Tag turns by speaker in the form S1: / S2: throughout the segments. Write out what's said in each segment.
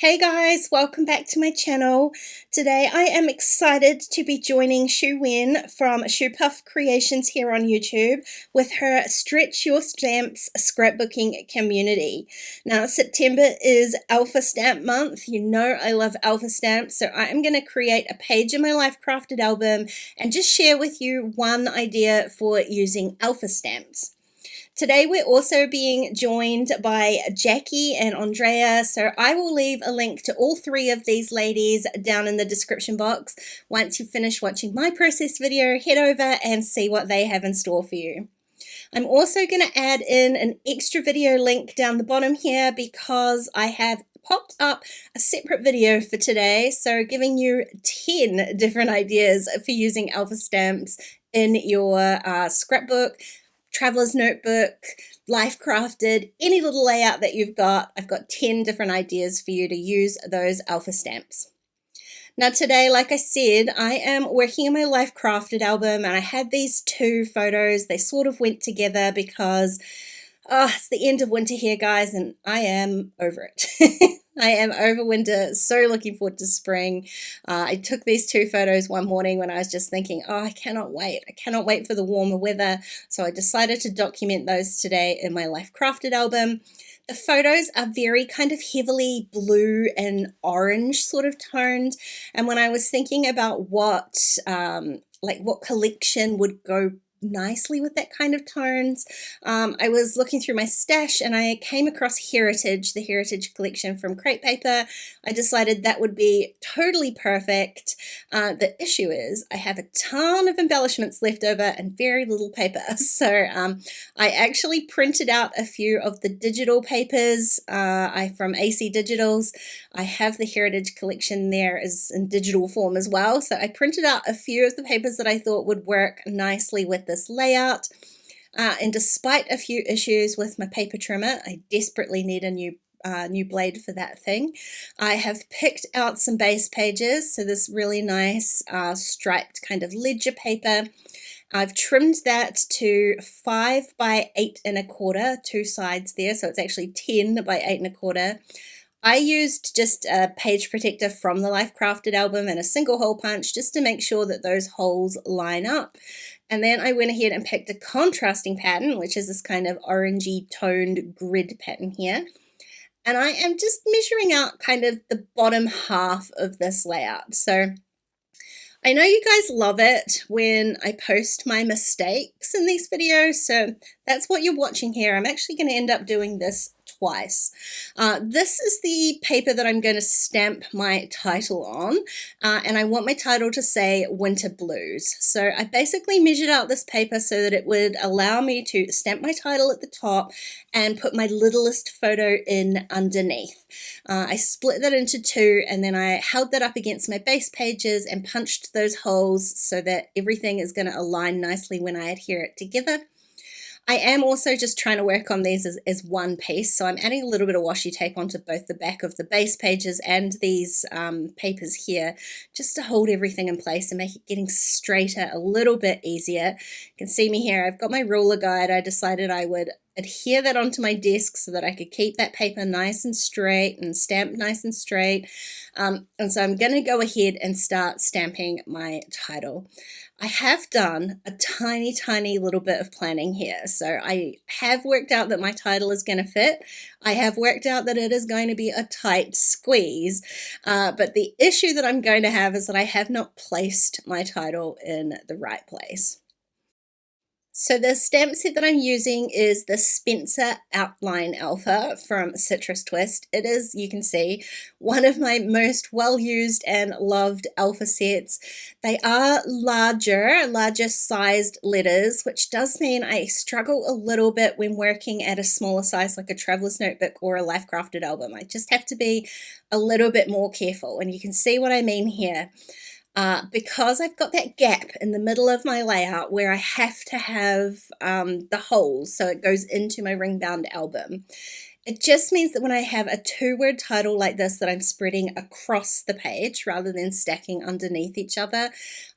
S1: Hey guys, welcome back to my channel. Today I am excited to be joining Shu-wen from Shu Puff Creations here on YouTube with her Stretch Your Stamps scrapbooking community. Now September is Alpha Stamp month. You know I love Alpha Stamps, so I am going to create a page in my Life Crafted album and just share with you one idea for using Alpha Stamps. Today we're also being joined by Jackie and Andrea, so I will leave a link to all three of these ladies down in the description box. Once you finish watching my process video, head over and see what they have in store for you. I'm also going to add in an extra video link down the bottom here because I have popped up a separate video for today, so giving you 10 different ideas for using Alpha Stamps in your scrapbook, traveler's notebook, Life Crafted, any little layout that you've got. I've got 10 different ideas for you to use those Alpha Stamps. Now today, like I said, I am working on my Life Crafted album, and I had these two photos. They sort of went together because it's the end of winter here, guys, and I am over it. I am over winter, so looking forward to spring. I took these two photos one morning when I was just thinking, I cannot wait. I cannot wait for the warmer weather. So I decided to document those today in my Life Crafted album. The photos are very kind of heavily blue and orange sort of toned. And when I was thinking about what collection would go nicely with that kind of tones, I was looking through my stash and I came across Heritage, the Heritage collection from Crepe Paper. I decided that would be totally perfect. The issue is I have a ton of embellishments left over and very little paper, so I actually printed out a few of the digital papers from AC Digitals. I have the Heritage collection there as in digital form as well, so I printed out a few of the papers that I thought would work nicely with this layout. And despite a few issues with my paper trimmer, I desperately need a new blade for that thing. I have picked out some base pages, so this really nice striped kind of ledger paper. I've trimmed that to 5 by 8 1/4, two sides there, so it's actually 10 by 8 1/4. I used just a page protector from the Life Crafted album and a single hole punch just to make sure that those holes line up. And then I went ahead and picked a contrasting pattern, which is this kind of orangey toned grid pattern here. And I am just measuring out kind of the bottom half of this layout. So I know you guys love it when I post my mistakes in these videos, so that's what you're watching here. I'm actually going to end up doing this twice. This is the paper that I'm going to stamp my title on, and I want my title to say Winter Blues. So I basically measured out this paper so that it would allow me to stamp my title at the top and put my littlest photo in underneath. I split that into two, and then I held that up against my base pages and punched those holes so that everything is going to align nicely when I adhere it together. I am also just trying to work on these as one piece, so I'm adding a little bit of washi tape onto both the back of the base pages and these papers here, just to hold everything in place and make it getting straighter a little bit easier. You can see me here, I've got my ruler guide. I decided I would adhere that onto my desk so that I could keep that paper nice and straight and stamped nice and straight. And so I'm going to go ahead and start stamping my title. I have done a tiny little bit of planning here. So I have worked out that my title is going to fit. I have worked out that it is going to be a tight squeeze. But the issue that I'm going to have is that I have not placed my title in the right place. So the stamp set that I'm using is the Spencer Outline Alpha from Citrus Twist. It is, you can see, one of my most well-used and loved alpha sets. They are larger sized letters, which does mean I struggle a little bit when working at a smaller size like a traveler's notebook or a Life Crafted album. I just have to be a little bit more careful, and you can see what I mean here. Because I've got that gap in the middle of my layout where I have to have the holes so it goes into my ring bound album. It just means that when I have a two-word title like this that I'm spreading across the page rather than stacking underneath each other,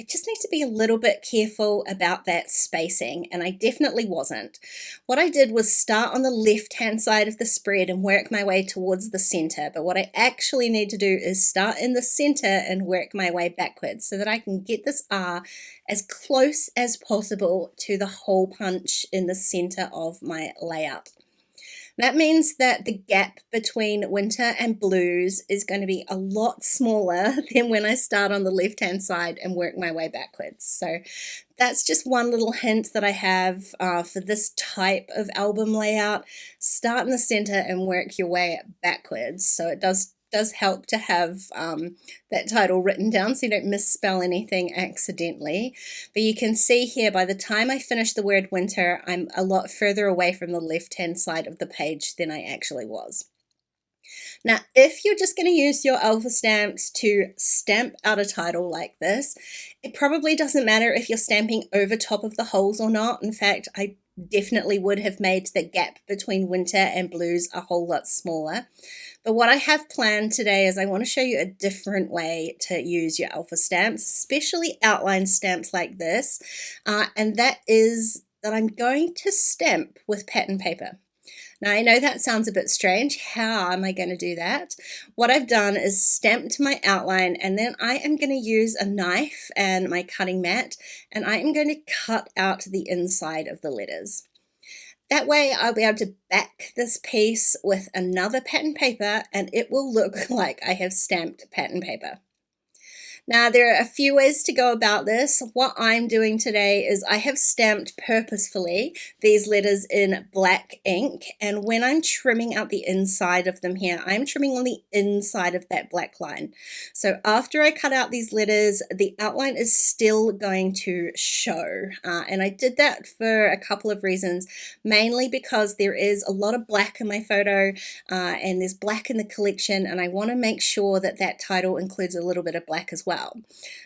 S1: I just need to be a little bit careful about that spacing, and I definitely wasn't. What I did was start on the left-hand side of the spread and work my way towards the center, but what I actually need to do is start in the center and work my way backwards so that I can get this R as close as possible to the hole punch in the center of my layout. That means that the gap between winter and blues is going to be a lot smaller than when I start on the left-hand side and work my way backwards. So that's just one little hint that I have for this type of album layout. Start in the center and work your way backwards. So it does help to have that title written down so you don't misspell anything accidentally. But you can see here, by the time I finish the word winter, I'm a lot further away from the left-hand side of the page than I actually was. Now, if you're just going to use your alpha stamps to stamp out a title like this, it probably doesn't matter if you're stamping over top of the holes or not. In fact, I definitely would have made the gap between winter and blues a whole lot smaller. But what I have planned today is I want to show you a different way to use your alpha stamps, especially outline stamps like this, and that is that I'm going to stamp with pattern paper. Now, I know that sounds a bit strange. How am I going to do that? What I've done is stamped my outline, and then I am going to use a knife and my cutting mat, and I am going to cut out the inside of the letters. That way I'll be able to back this piece with another pattern paper and it will look like I have stamped pattern paper. Now, there are a few ways to go about this. What I'm doing today is I have stamped purposefully these letters in black ink, and when I'm trimming out the inside of them here, I'm trimming on the inside of that black line. So after I cut out these letters, the outline is still going to show, and I did that for a couple of reasons, mainly because there is a lot of black in my photo, and there's black in the collection, and I want to make sure that that title includes a little bit of black as well.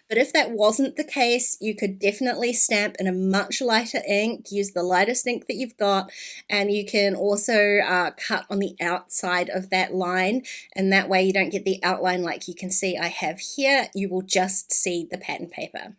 S1: But if that wasn't the case, you could definitely stamp in a much lighter ink, use the lightest ink that you've got, and you can also cut on the outside of that line, and that way you don't get the outline like you can see I have here. You will just see the pattern paper.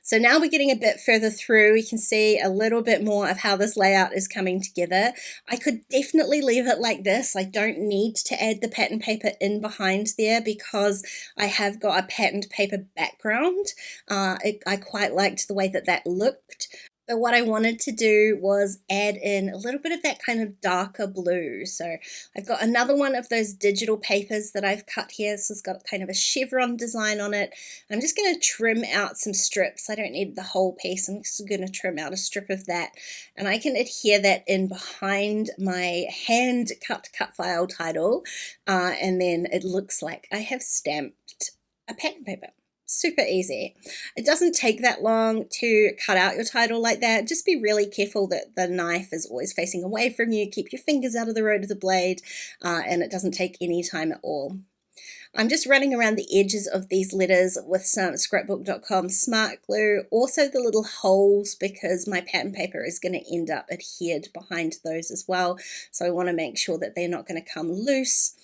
S1: So now we're getting a bit further through. We can see a little bit more of how this layout is coming together. I could definitely leave it like this. I don't need to add the pattern paper in behind there because I have got a patterned paper background. I quite liked the way that that looked. But what I wanted to do was add in a little bit of that kind of darker blue. So I've got another one of those digital papers that I've cut here. So it's got kind of a chevron design on it. I'm just going to trim out some strips. I don't need the whole piece. I'm just going to trim out a strip of that. And I can adhere that in behind my hand cut file title. And then it looks like I have stamped a pattern paper. Super easy. It doesn't take that long to cut out your title like that. Just be really careful that the knife is always facing away from you. Keep your fingers out of the road of the blade, and it doesn't take any time at all. I'm just running around the edges of these letters with some Scrapbook.com smart glue, also the little holes, because my pattern paper is going to end up adhered behind those as well. So I want to make sure that they're not going to come loose.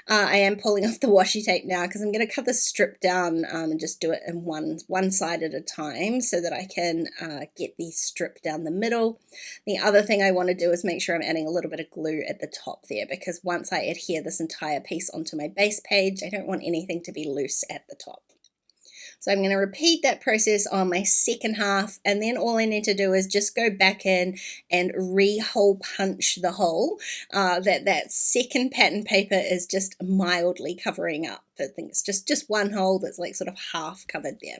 S1: I am pulling off the washi tape now because I'm going to cut the strip down and just do it in one side at a time so that I can get the strip down the middle. The other thing I want to do is make sure I'm adding a little bit of glue at the top there, because once I adhere this entire piece onto my base page, I don't want anything to be loose at the top. So I'm going to repeat that process on my second half, and then all I need to do is just go back in and re-hole punch the hole that second pattern paper is just mildly covering up. I think it's just one hole that's like sort of half covered there.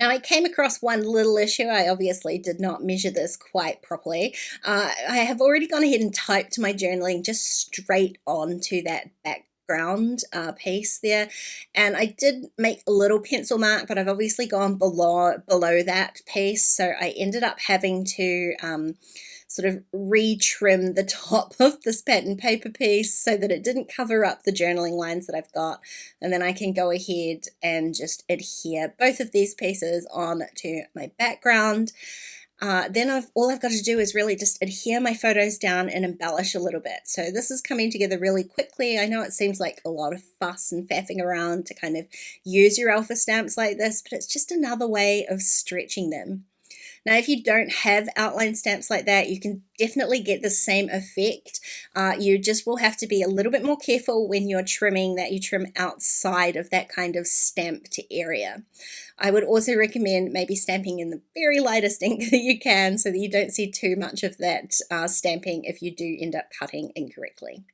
S1: Now, I came across one little issue. I obviously did not measure this quite properly. I have already gone ahead and typed my journaling just straight onto that background piece there, and I did make a little pencil mark, but I've obviously gone below that piece, so I ended up having to sort of re-trim the top of this pattern paper piece so that it didn't cover up the journaling lines that I've got, and then I can go ahead and just adhere both of these pieces onto my background. Then all I've got to do is really just adhere my photos down and embellish a little bit. So this is coming together really quickly. I know it seems like a lot of fuss and faffing around to kind of use your alpha stamps like this, but it's just another way of stretching them. Now, if you don't have outline stamps like that, you can definitely get the same effect. You just will have to be a little bit more careful when you're trimming, that you trim outside of that kind of stamped area. I would also recommend maybe stamping in the very lightest ink that you can so that you don't see too much of that stamping if you do end up cutting incorrectly.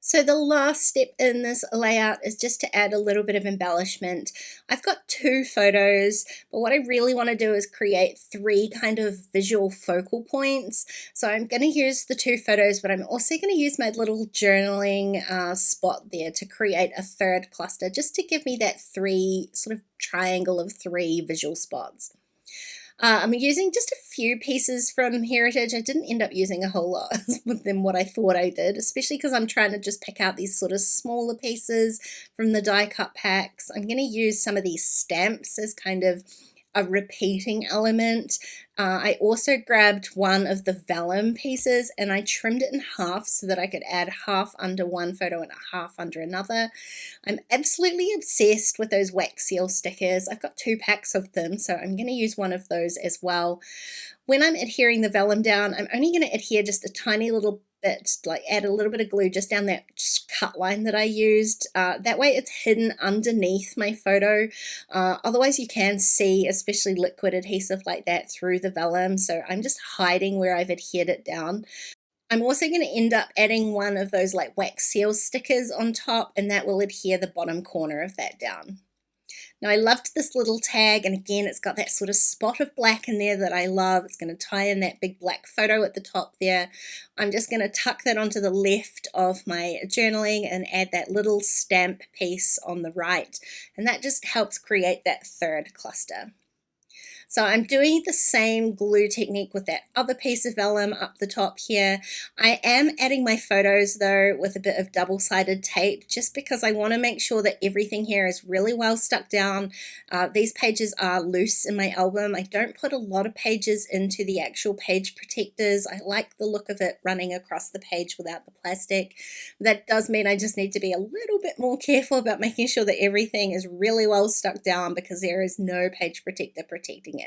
S1: So the last step in this layout is just to add a little bit of embellishment. I've got 2 photos, but what I really want to do is create 3 kind of visual focal points. So I'm going to use the 2 photos, but I'm also going to use my little journaling spot there to create a 3rd cluster, just to give me that 3 sort of triangle of 3 visual spots. I'm using just a few pieces from Heritage. I didn't end up using a whole lot than what I thought I did, especially because I'm trying to just pick out these sort of smaller pieces from the die cut packs. I'm going to use some of these stamps as kind of a repeating element. I also grabbed one of the vellum pieces and I trimmed it in half so that I could add half under one photo and half under another. I'm absolutely obsessed with those wax seal stickers. I've got 2 packs of them, so I'm going to use one of those as well. When I'm adhering the vellum down, I'm only going to adhere just a tiny little bit, like add a little bit of glue just down that cut line that I used. That way it's hidden underneath my photo. Otherwise you can see, especially liquid adhesive like that, through the vellum. So I'm just hiding where I've adhered it down. I'm also going to end up adding one of those like wax seal stickers on top, and that will adhere the bottom corner of that down. Now I loved this little tag, and again it's got that sort of spot of black in there that I love. It's going to tie in that big black photo at the top there. I'm just going to tuck that onto the left of my journaling and add that little stamp piece on the right, and that just helps create that 3rd cluster. So I'm doing the same glue technique with that other piece of vellum up the top here. I am adding my photos though with a bit of double-sided tape, just because I want to make sure that everything here is really well stuck down. These pages are loose in my album. I don't put a lot of pages into the actual page protectors. I like the look of it running across the page without the plastic. That does mean I just need to be a little bit more careful about making sure that everything is really well stuck down, because there is no page protector protecting it.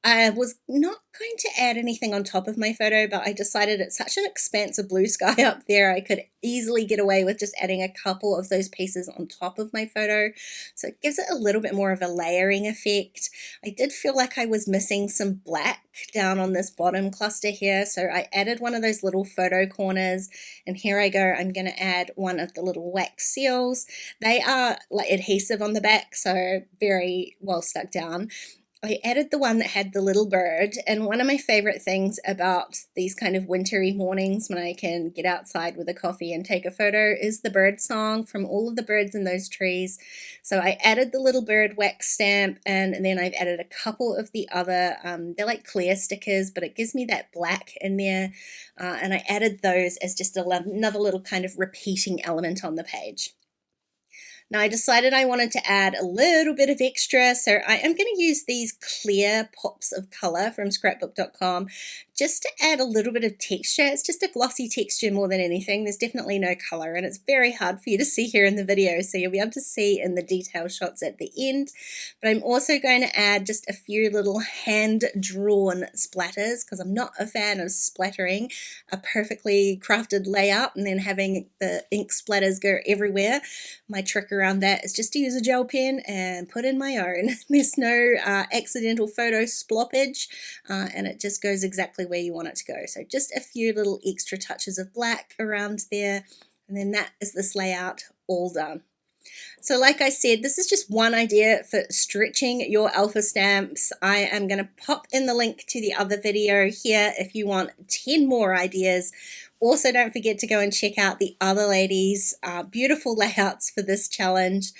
S1: I was not going to add anything on top of my photo, but I decided it's such an expansive blue sky up there, I could easily get away with just adding a couple of those pieces on top of my photo. So it gives it a little bit more of a layering effect. I did feel like I was missing some black down on this bottom cluster here, so I added one of those little photo corners, and here I go. I'm going to add one of the little wax seals. They are like adhesive on the back, so very well stuck down. I added the one that had the little bird, and one of my favorite things about these kind of wintry mornings when I can get outside with a coffee and take a photo is the bird song from all of the birds in those trees. So I added the little bird wax stamp, and then I've added a couple of the other, they're like clear stickers, but it gives me that black in there, and I added those as just another little kind of repeating element on the page. Now I decided I wanted to add a little bit of extra, so I am going to use these clear pops of color from scrapbook.com just to add a little bit of texture. It's just a glossy texture more than anything. There's definitely no color, and it's very hard for you to see here in the video, so you'll be able to see in the detail shots at the end. But I'm also going to add just a few little hand-drawn splatters, because I'm not a fan of splattering a perfectly crafted layout and then having the ink splatters go everywhere. My trick around that is just to use a gel pen and put in my own. There's no accidental photo sploppage, and it just goes exactly where you want it to go. So just a few little extra touches of black around there, and then that is this layout all done. So like I said, this is just one idea for stretching your alpha stamps. I am going to pop in the link to the other video here if you want 10 more ideas. Also, don't forget to go and check out the other ladies' beautiful layouts for this challenge.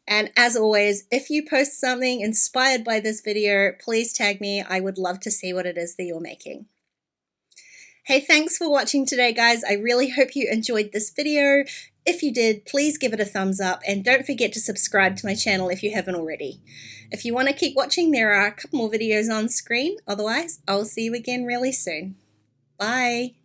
S1: And as always, if you post something inspired by this video, please tag me. I would love to see what it is that you're making. Hey, thanks for watching today, guys. I really hope you enjoyed this video. If you did, please give it a thumbs up and don't forget to subscribe to my channel if you haven't already. If you want to keep watching, there are a couple more videos on screen. Otherwise, I'll see you again really soon. Bye.